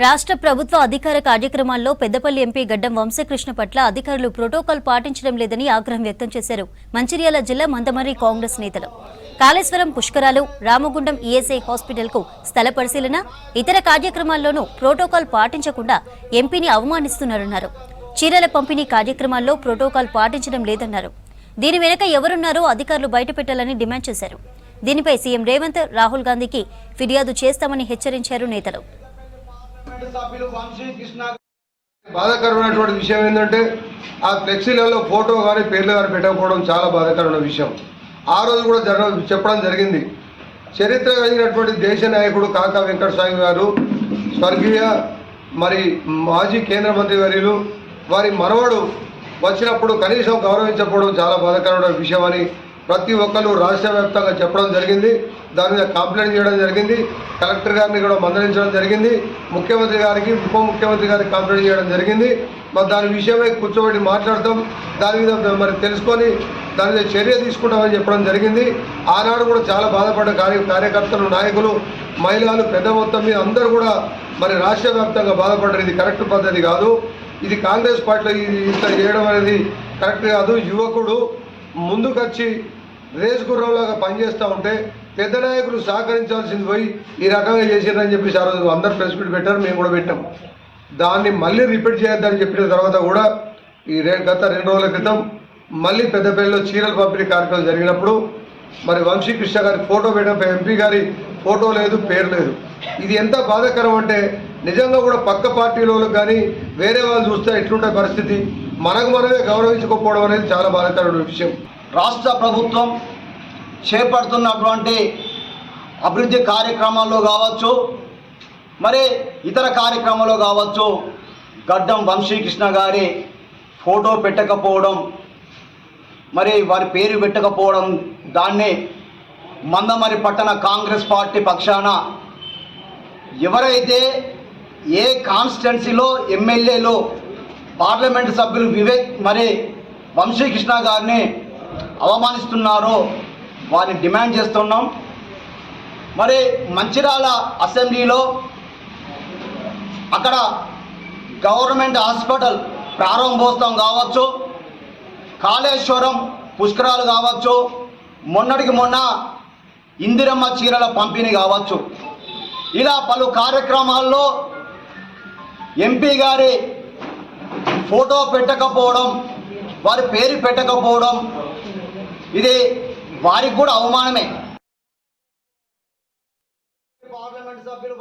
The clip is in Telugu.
రాష్ట్ర ప్రభుత్వ అధికార కార్యక్రమాల్లో పెద్దపల్లి ఎంపీ గడ్డం వంశీకృష్ణ పట్ల అధికారులు ప్రోటోకాల్ పాటించడం లేదని ఆగ్రహం వ్యక్తం చేశారు మంచిర్యాల జిల్లా మందమర్రి కాంగ్రెస్ నేతలు. కాళేశ్వరం పుష్కరాలు, రామగుండం ఈఎస్ఐ హాస్పిటల్కు స్థల పరిశీలన, ఇతర కార్యక్రమాల్లోనూ ప్రోటోకాల్ పాటించకుండా ఎంపీని అవమానిస్తున్నారన్నారు. చీరల పంపిణీ కార్యక్రమాల్లో ప్రోటోకాల్ పాటించడం లేదన్నారు. దీని వెనుక ఎవరున్నారో అధికారులు బయటపెట్టాలని డిమాండ్ చేశారు. దీనిపై సీఎం రేవంత్, రాహుల్ గాంధీకి ఫిర్యాదు చేస్తామని హెచ్చరించారు నేతలు. బాధాకరమైనటువంటి విషయం ఏంటంటే ఆ ఫ్లెక్సీలలో ఫోటో కానీ పేర్లు కానీ పెట్టకపోవడం చాలా బాధాకరమైన విషయం. ఆ రోజు కూడా చెప్పడం జరిగింది. చరిత్ర కలిగినటువంటి దేశ నాయకుడు కాకా వెంకటస్వామి గారు, స్వర్గీయ మాజీ కేంద్ర మంత్రి వర్యులు, వారి మనవడు వచ్చినప్పుడు కనీసం గౌరవించకపోవడం చాలా బాధాకరమైన విషయం అని ప్రతి ఒక్కరు రాష్ట్ర వ్యాప్తంగా చెప్పడం జరిగింది. దాని మీద కంప్లైంట్ చేయడం జరిగింది. కలెక్టర్ గారిని కూడా మందలించడం జరిగింది. ముఖ్యమంత్రి గారికి, ఉప ముఖ్యమంత్రి గారికి కంప్లైంట్ చేయడం జరిగింది. దాని విషయమై కూర్చోబెట్టి మాట్లాడతాం, దాని మీద తెలుసుకొని దాని మీద చర్య తీసుకుంటామని చెప్పడం జరిగింది. ఆనాడు కూడా చాలా బాధపడ్డ కార్యకర్తలు, నాయకులు, మహిళలు పెద్ద మొత్తం మీద అందరూ కూడా రాష్ట్ర వ్యాప్తంగా బాధపడ్డారు. ఇది కరెక్ట్ పద్ధతి కాదు, ఇది కాంగ్రెస్ పార్టీలో ఇది ఇంత చేయడం అనేది కరెక్ట్ కాదు. యువకుడు ముందుకొచ్చి రేస్ గుర్రంలాగా పనిచేస్తూ ఉంటే పెద్ద నాయకులు సహకరించాల్సింది పోయి ఈ రకంగా చేసిరని చెప్పేసి ఆ రోజు అందరు ప్రెస్ మీట్ పెట్టారు, మేము కూడా పెట్టాం. దాన్ని మళ్ళీ రిపీట్ చేయొద్దని చెప్పిన తర్వాత కూడా గత 2 రోజుల క్రితం మళ్ళీ పెద్దపల్లిలో చీరల పంపిణీ కార్యక్రమం జరిగినప్పుడు వంశీకృష్ణ గారి ఫోటో పెట్టడం, ఎంపీ గారి ఫోటో లేదు, పేరు లేదు. ఇది ఎంత బాధాకరం అంటే నిజంగా కూడా పక్క పార్టీలకు కానీ వేరే వాళ్ళు చూస్తే ఎట్లుంటే పరిస్థితి, మనకు మనమే గౌరవించుకోకపోవడం అనేది చాలా బాధాకరమైన విషయం. రాష్ట్ర ప్రభుత్వం చేపడుతున్నటువంటి అభివృద్ధి కార్యక్రమాల్లో కావచ్చు, ఇతర కార్యక్రమాల్లో కావచ్చు, గడ్డం వంశీకృష్ణ గారి ఫోటో పెట్టకపోవడం, వారి పేరు పెట్టకపోవడం, దాన్ని మందమర్రి పట్టణ కాంగ్రెస్ పార్టీ పక్షాన ఎవరైతే ఏ కాన్స్టిట్యున్సీలో ఎమ్మెల్యేలు, పార్లమెంటు సభ్యులు వివేక్ వంశీకృష్ణ గారిని అవమానిస్తున్నారో వారిని డిమాండ్ చేస్తున్నాం. మంచిర్యాల అసెంబ్లీలో అక్కడ గవర్నమెంట్ హాస్పిటల్ ప్రారంభోత్సవం కావచ్చు, కాళేశ్వరం పుష్కరాలు కావచ్చు, మొన్నటికి మొన్న ఇందిరమ్మ చీరల పంపిణీ కావచ్చు, ఇలా పలు కార్యక్రమాల్లో ఎంపీ గారి ఫోటో పెట్టకపోవడం, వారి పేరు పెట్టకపోవడం ఇది వారికి కూడా అవమానమే. పార్లమెంట్ సభ్యులు